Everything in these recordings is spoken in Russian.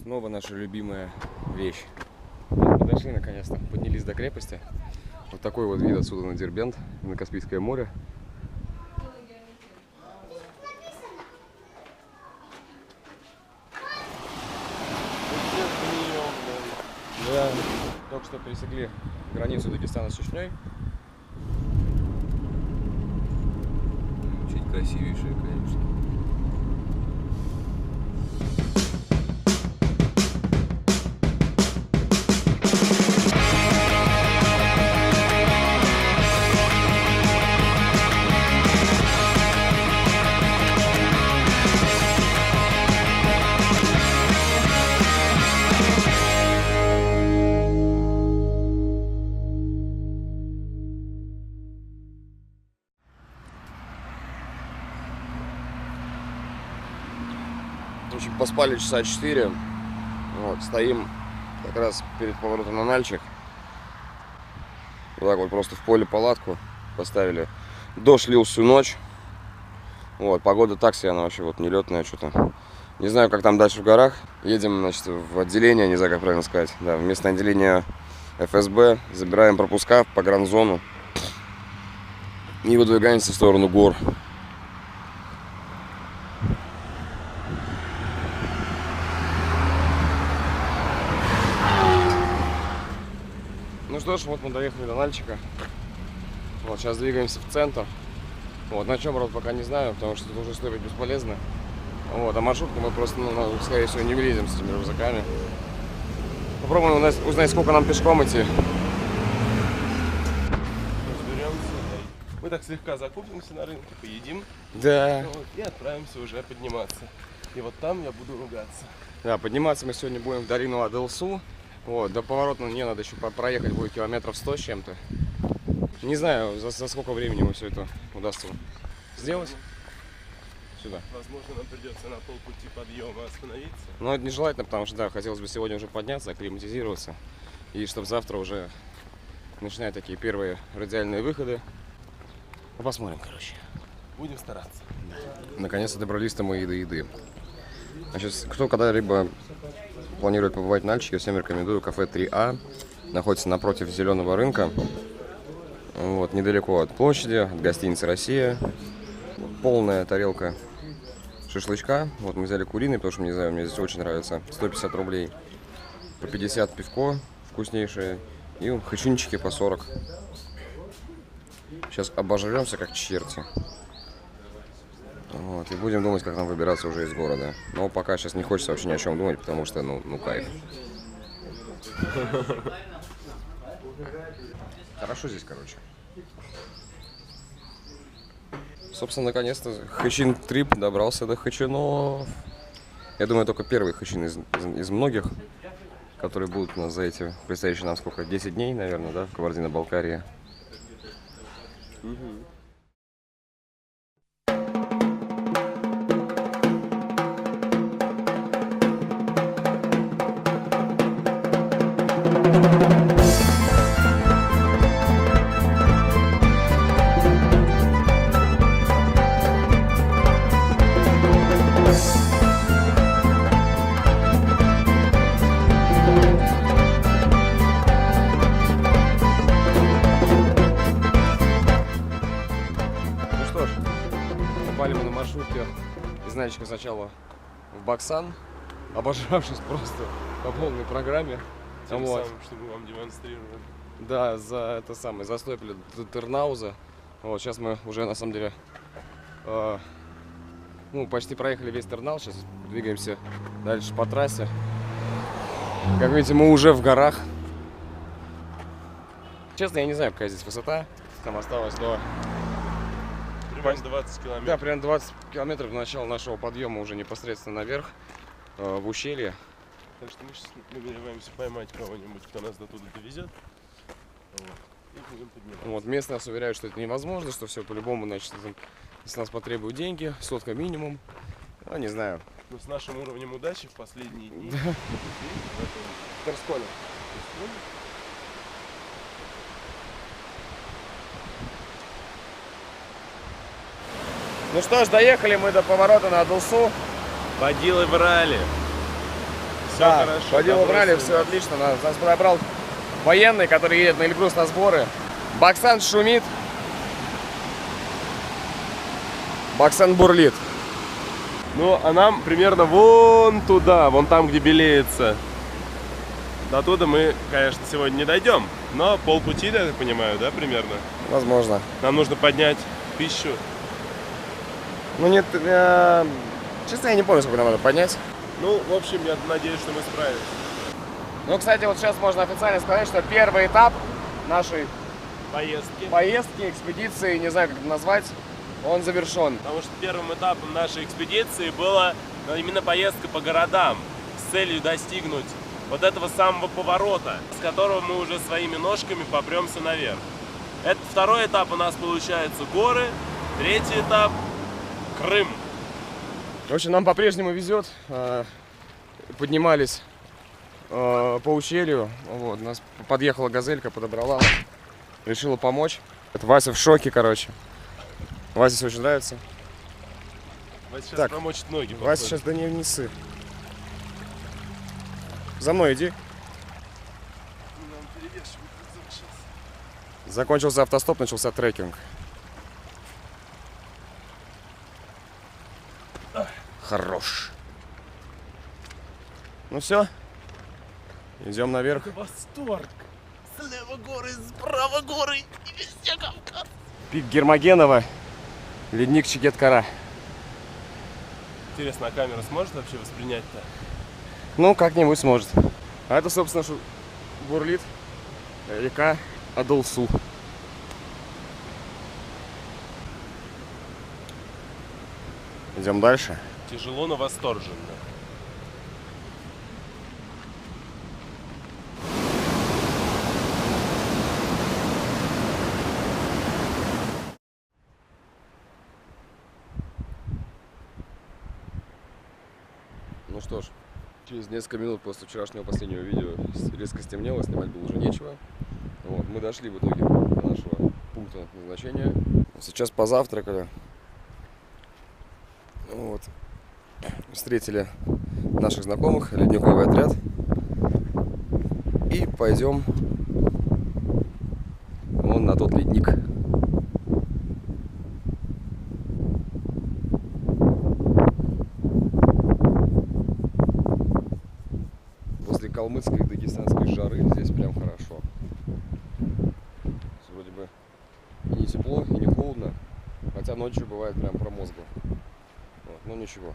снова наша любимая вещь. Вот, подошли наконец-то, поднялись до крепости. Вот такой вот вид отсюда на Дербент, на Каспийское море. Да, только что пересекли границу Дагестана с Чечней. Чуть красивейшая, конечно. Поспали часа 4. Вот, стоим как раз перед поворотом на Нальчик. Вот так вот просто в поле палатку поставили. Дождь лил всю ночь. Вот, погода так себе, она вообще вот нелетная что-то. Не знаю, как там дальше в горах. Едем, значит, в отделение, не знаю, как правильно сказать. Да, в местное отделение ФСБ. Забираем пропуска в погранзону. И выдвигаемся в сторону гор. Ну что ж, вот мы доехали до Нальчика. Вот, сейчас двигаемся в центр. Вот, на чем, правда, пока не знаю, потому что это уже стопить бесполезно. Вот, а маршрутку мы просто, скорее всего, не влезем с этими рюкзаками. Попробуем узнать, сколько нам пешком идти. Разберемся. Мы так слегка закупимся на рынке, поедим. Да. Вот, и отправимся уже подниматься. И вот там я буду ругаться. Да, подниматься мы сегодня будем в долину Адылсу. Вот, до поворота мне надо еще проехать будет километров 100 с чем-то. Не знаю, за сколько времени мы все это удастся сделать. Сюда. Возможно, нам придется на полпути подъема остановиться. Но это нежелательно, потому что, да, хотелось бы сегодня уже подняться, акклиматизироваться. И чтобы завтра уже начинать такие первые радиальные выходы. Ну, посмотрим, короче. Будем стараться. Да. Наконец-то добрались-то мы и до еды. Значит, кто когда-либо планирует побывать в Нальчике, я всем рекомендую кафе 3А. Находится напротив Зеленого рынка. Вот, недалеко от площади, от гостиницы «Россия». Полная тарелка шашлычка. Вот мы взяли куриный, потому что, не знаю, мне здесь очень нравится. 150 рублей. По 50 пивко вкуснейшее. И хачунчики по 40. Сейчас обожремся как черти. Вот, и будем думать, как нам выбираться уже из города. Но пока сейчас не хочется вообще ни о чем думать, потому что, ну кайф. Хорошо здесь, короче. Собственно, наконец-то Хачин трип добрался до Хачинов. Я думаю, только первый Хачин из многих, которые будут у нас за эти предстоящие нам сколько? 10 дней, наверное, да, в Кабардино-Балкарии. Попали мы на маршрутке из Нальчика сначала в Баксан, обожравшись просто по полной программе. Тем Вот. самым, что мы вам демонстрировали. Да, за застопили до Тырнауза. Вот, сейчас мы уже на самом деле почти проехали весь Тырнауз. Сейчас двигаемся дальше по трассе. Как видите, мы уже в горах. Честно, я не знаю, какая здесь высота. Там осталось до... Примерно 20 километров. Да, примерно 20 километров до начала нашего подъема уже непосредственно наверх, в ущелье. Так что мы сейчас намереваемся поймать кого-нибудь, кто нас до туда довезет. Вот. И будем подниматься. Вот, местные нас уверяют, что это невозможно, что все по-любому, значит, если нас потребуют деньги, сотка минимум. Ну, не знаю. Но с нашим уровнем удачи в последние дни. Терсколя. Ну что ж, доехали мы до поворота на Адылсу. Водилы врали. Да, хорошо. водил добро убрали, свидания. все отлично. Нас подобрал военный, который едет на Эльбрус на сборы. Баксан шумит. Баксан бурлит. Ну, а нам примерно вон туда, вон там, где белеется. До туда мы, конечно, сегодня не дойдем, но полпути, я так понимаю, да, примерно? Возможно. Нам нужно поднять пищу. Ну нет, честно, я не помню, сколько нам надо поднять. Ну, в общем, я надеюсь, что мы справимся. Ну, кстати, вот сейчас можно официально сказать, что первый этап нашей Поездки. экспедиции, не знаю, как это назвать, он завершен. Потому что первым этапом нашей экспедиции была именно поездка по городам с целью достигнуть вот этого самого поворота, с которого мы уже своими ножками попремся наверх. Это второй этап у нас получается горы, третий этап Крым. В общем, нам по-прежнему везет. Поднимались по ущелью. Вот, нас подъехала газелька, подобрала, решила помочь. Это Вася в шоке, короче. Васе все очень нравится. Вася сейчас Так, промочит ноги. Вася сейчас, да не ссы. За мной иди. Закончился автостоп, начался трекинг. Хорош. Ну все. Идем наверх. Восторг! Слева горы, справа горы и везде Кавказ. Пик Гермогенова. Ледник Чигет-Кара. Интересно, а камера сможет вообще воспринять-то? Ну, как-нибудь сможет. А это, собственно, бурлит река Адолсу. Идем дальше. Тяжело, но восторженно. Ну что ж, через несколько минут после вчерашнего последнего видео резко стемнело, снимать было уже нечего. Вот, мы дошли в итоге до нашего пункта назначения. Сейчас позавтракали. Вот. Встретили наших знакомых, ледниковый отряд. И пойдем вон на тот ледник. После калмыцкой и дагестанской жары здесь прям хорошо. Вроде бы и не тепло, и не холодно. Хотя ночью бывает прям промозгло. Вот, но ничего.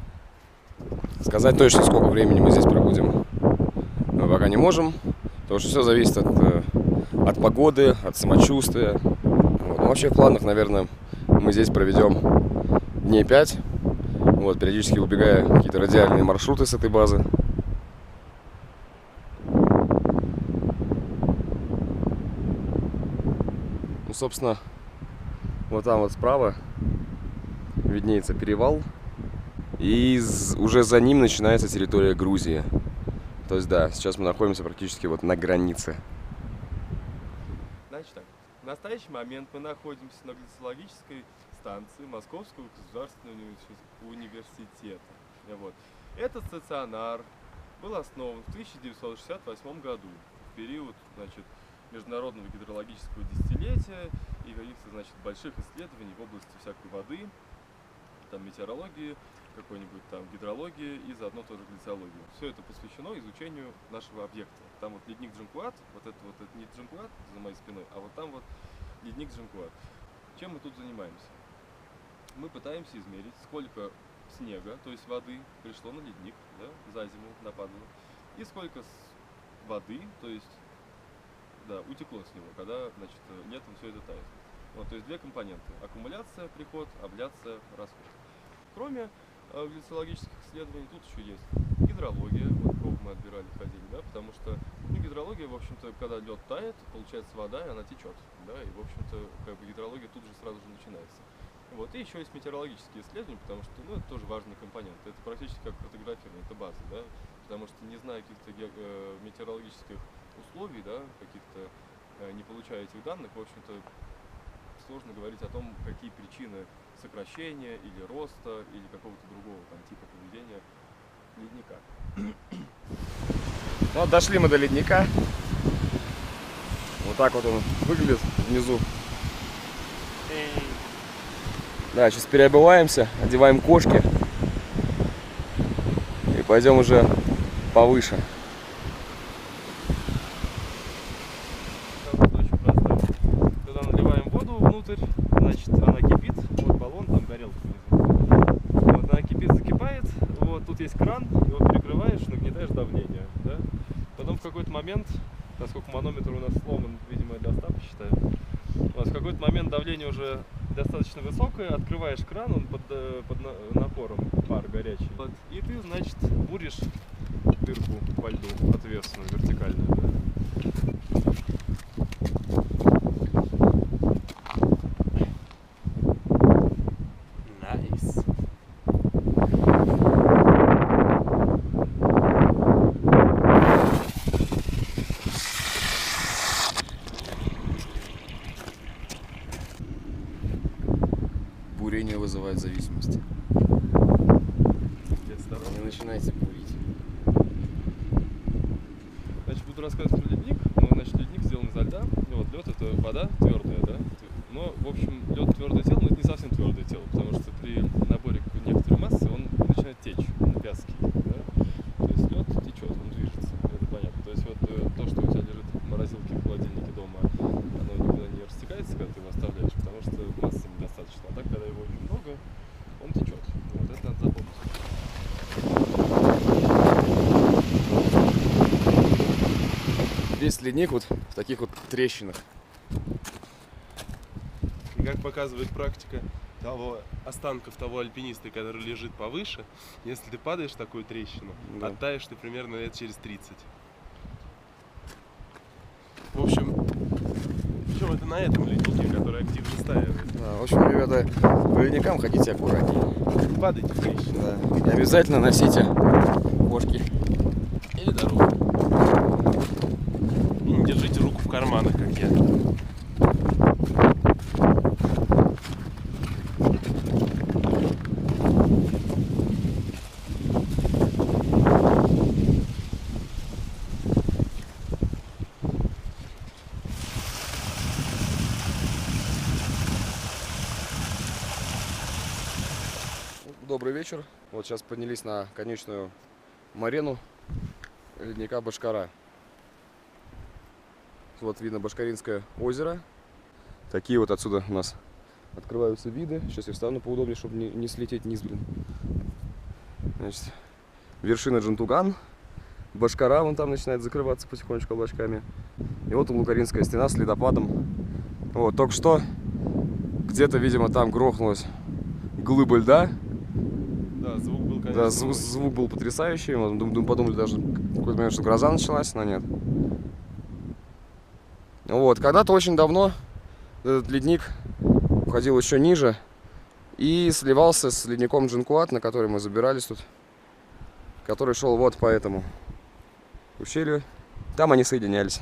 Сказать точно, сколько времени мы здесь пробудем, мы пока не можем. Потому что все зависит от погоды, от самочувствия. Вот. Но вообще в планах, наверное, мы здесь проведем дней 5. Вот, периодически убегая какие-то радиальные маршруты с этой базы. Ну, собственно, вот там вот справа виднеется перевал. И уже за ним начинается территория Грузии. То есть, да, сейчас мы находимся практически вот на границе. Значит так, в настоящий момент мы находимся на глицологической станции Московского государственного университета. Вот. Этот стационар был основан в 1968 году, в период, значит, международного гидрологического десятилетия и каких-то, значит, больших исследований в области всякой воды, там метеорологии, какой-нибудь там гидрологии и заодно тоже глициологии. Все это посвящено изучению нашего объекта. Там вот ледник Джанкуат, это не Джанкуат за моей спиной, а вот там вот ледник Джанкуат. Чем мы тут занимаемся? Мы пытаемся измерить, сколько снега, то есть воды, пришло на ледник, да, за зиму нападало, и сколько воды, то есть, да, утекло с него, когда, значит, летом все это тает. Вот, то есть две компоненты: аккумуляция, приход, абляция, расход. Кроме глицологических исследований, тут еще есть гидрология, вот проб мы отбирали, ходили, да, потому что, ну, гидрология, в общем-то, когда лед тает, получается вода, и она течет, да, и, в общем-то, как бы гидрология тут же сразу же начинается. Вот, и еще есть метеорологические исследования, потому что, ну, это тоже важный компонент, это практически как картографирование, это база, да, потому что, не зная каких-то метеорологических условий, да, каких-то, не получая этих данных, в общем-то, сложно говорить о том, какие причины сокращения или роста, или какого-то другого там типа поведения ледника. Ну, вот дошли мы до ледника. Вот так вот он выглядит внизу. Да, сейчас переобуваемся, одеваем кошки и пойдем уже повыше. Очень просто. Когда наливаем воду внутрь, значит она кипит. Вот баллон, там горелка внизу. Вот она кипит, закипает. Вот тут есть кран, его перекрываешь, нагнетаешь давление. Да? Потом в какой-то момент, поскольку манометр у нас сломан, видимо, я достав считаю. Вот, в какой-то момент давление уже достаточно высокое, открываешь кран, он под напором, пар горячий. Вот, и ты, значит, буришь дырку во льду ответственную, вертикальную. Да? Найс. Бурение вызывает зависимость. Не начинайте бурить. Значит, буду рассказывать про ледник. Ну, значит, ледник сделан изо льда. И вот лед — это вода твердая, да? Но, в общем, лед твердое тело, но это не совсем твердое тело, потому что при наборе некоторой массы он начинает течь, он вязкий. Да? То есть лед течет, он движется, это понятно. То есть вот то, что у тебя лежит в морозилке, в холодильнике дома, оно никуда не растекается, когда ты его оставляешь, потому что массы недостаточно. А так, когда его очень много, он течет. Вот это надо запомнить. Весь ледник вот в таких вот трещинах. И как показывает практика останков того альпиниста, который лежит повыше, если ты падаешь в такую трещину, Да. оттаешь ты примерно лет через 30. В общем, причем это на этом леднике, который активно стаивает. Да, в общем, ребята, по ледникам ходите аккуратнее. Падайте в трещину. Да. И обязательно носите кошки. Или дорогу. И не держите руку в карманах, как я. Добрый вечер. Вот сейчас поднялись на конечную марену ледника Башкара. Вот видно Башкаринское озеро. Такие вот отсюда у нас открываются виды. Сейчас я встану поудобнее, чтобы не слететь вниз, блин. Значит, вершина Джентуган. Башкара вон там начинает закрываться потихонечку облачками. И вот Лукаринская стена с ледопадом. Вот, только что где-то, видимо, там грохнулась глыба льда. Да, звук был, конечно. Да, звук был потрясающий. Мы подумали даже в какой-то момент, что гроза началась, но нет. Вот, когда-то очень давно этот ледник уходил еще ниже и сливался с ледником Джанкуат, на который мы забирались тут, который шел вот по этому ущелью. Там они соединялись.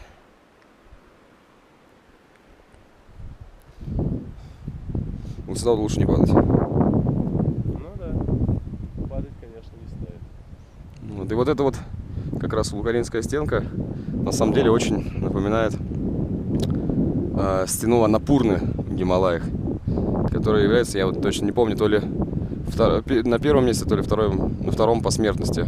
Вот сюда лучше не падать. Ну да, падать, конечно, не стоит. Вот, и вот эта вот как раз Лукаринская стенка на самом деле очень напоминает стену Анапурны в Гималаях, которая является, я вот точно не помню, то ли на первом месте, то ли на втором по смертности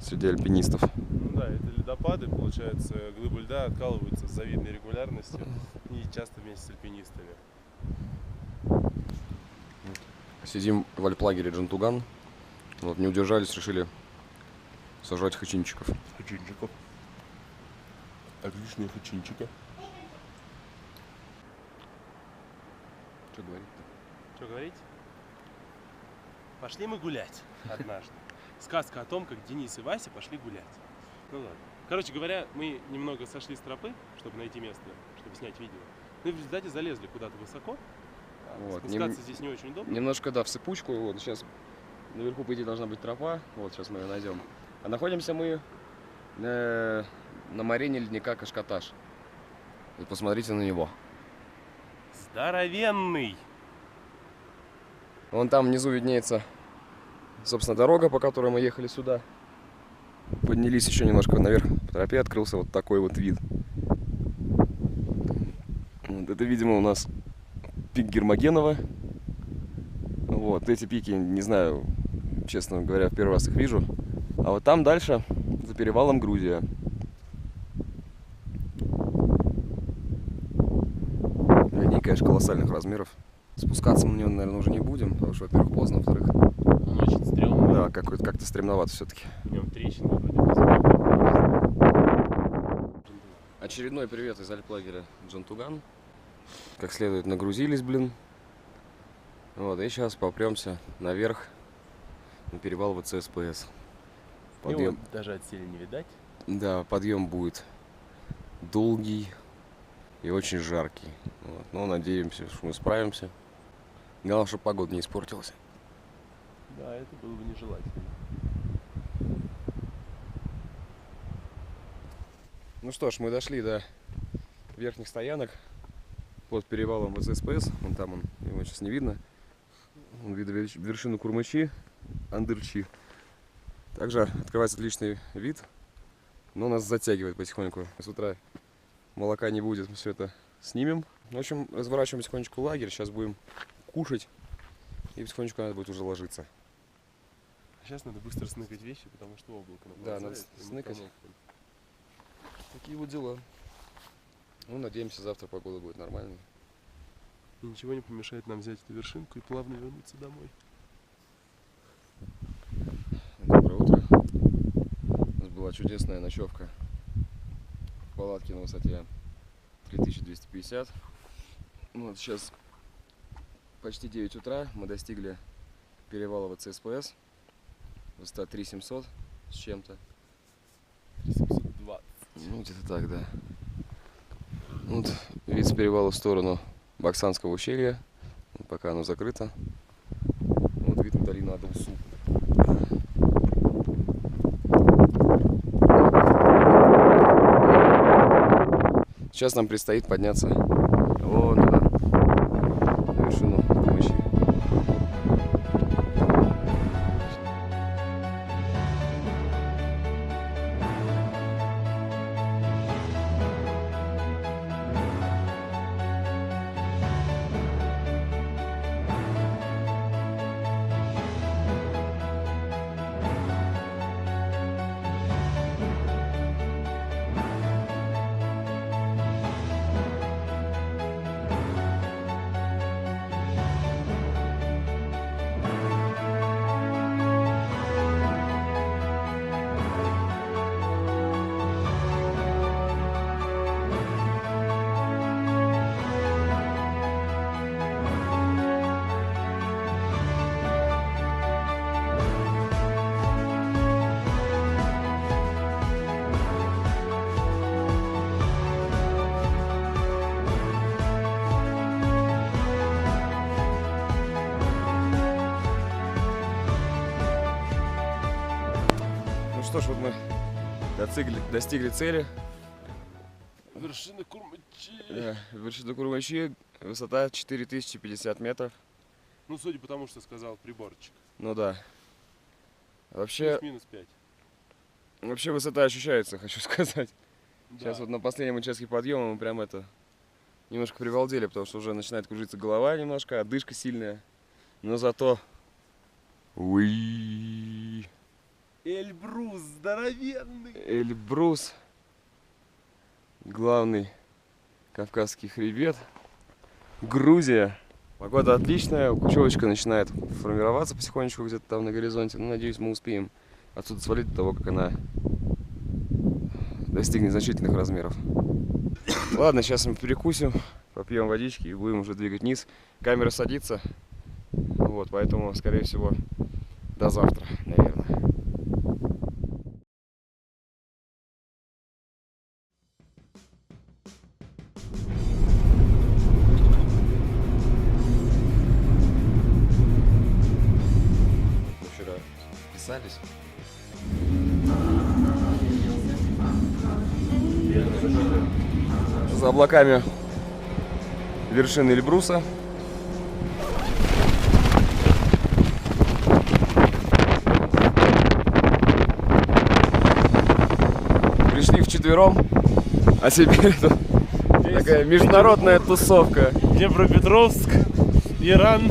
среди альпинистов. Ну да, это ледопады, получается, глыбы льда откалываются с завидной регулярностью и часто вместе с альпинистами. Сидим в альплагере Джентуган. Вот, не удержались, решили сажать хачинчиков. Хачинчиков. Отличные хачинчики. Что говорить-то? Что говорить? Пошли мы гулять однажды. Сказка о том, как Денис и Вася пошли гулять. Ну ладно. Короче говоря, мы немного сошли с тропы, чтобы найти место, чтобы снять видео. Ну и в результате залезли куда-то высоко. Вот, Спускаться здесь не очень удобно. немножко, да, в сыпучку. Вот, сейчас наверху, по идее, должна быть тропа. Вот, сейчас мы ее найдем. А находимся мы на марене ледника Кашкаташ. И посмотрите на него. Здоровенный! Вон там внизу виднеется, собственно, дорога, по которой мы ехали сюда. Поднялись еще немножко наверх по тропе, открылся вот такой вот вид. Вот это, видимо, у нас пик Гермогенова. Вот, эти пики, не знаю, честно говоря, в первый раз их вижу. А вот там дальше, за перевалом, Грузия. Ледник, конечно, колоссальных размеров. Спускаться мы на него, наверное, уже не будем, потому что, во-первых, поздно, во-вторых, Он очень стрёмный. да, как-то стремновато все-таки. В нем трещины вроде бы. Очередной привет из альплагеря Джантуган. Как следует нагрузились, блин. Вот, и сейчас попремся наверх на перевал ВЦСПС. Подъем. Даже отсели не видать. Да, подъем будет долгий и очень жаркий. Вот. Но надеемся, что мы справимся. Главное, чтобы погода не испортилась. Да, это было бы нежелательно. Ну что ж, мы дошли до верхних стоянок под перевалом ВЦСПС. Вон там он, его сейчас не видно. Он видно вершину Курмачи, Андырчи. Также открывается отличный вид, но нас затягивает потихоньку. С утра молока не будет, мы все это снимем. В общем, разворачиваем потихонечку лагерь, сейчас будем кушать и потихонечку надо будет уже ложиться. Сейчас надо быстро сныкать вещи, потому что облако Да, наползает, надо и мы сныкать. промокнем. Такие вот дела. Ну, надеемся, завтра погода будет нормальной. И ничего не помешает нам взять эту вершинку и плавно вернуться домой. Доброе утро. У нас была чудесная ночевка в палатке на высоте 3250. Вот сейчас почти 9 утра. Мы достигли перевала ВЦСПС. Высота 3700 с чем-то. 720. Ну, где-то так, да. Вот вид с перевала в сторону Баксанского ущелья. Пока оно закрыто. Вот вид на долину Адалсу. Сейчас нам предстоит подняться вон туда, на вершину Курмачи. Ну что ж, вот мы достигли цели. Вершина Курмачи. Вершина Курмачи, высота 4050 метров. Ну, судя по тому, что сказал приборчик. Ну да. Вообще, Плюс-минус 5. вообще высота ощущается, хочу сказать. Сейчас Да. вот на последнем участке подъема мы прям немножко привалдели, потому что уже начинает кружиться голова немножко, одышка сильная. Но зато... Уи! Эльбрус здоровенный. Эльбрус. Главный Кавказский хребет. Грузия. Погода отличная, кучевочка начинает формироваться потихонечку где-то там на горизонте. Ну, надеюсь, мы успеем отсюда свалить до того, как она достигнет значительных размеров. Ладно, сейчас мы перекусим, попьем водички и будем уже двигать вниз. Камера садится, вот, поэтому, скорее всего, до завтра, наверное. Мы вчера писались. За облаками вершины Эльбруса. вчетвером, а теперь тут такая международная тусовка. Днепропетровск, Иран,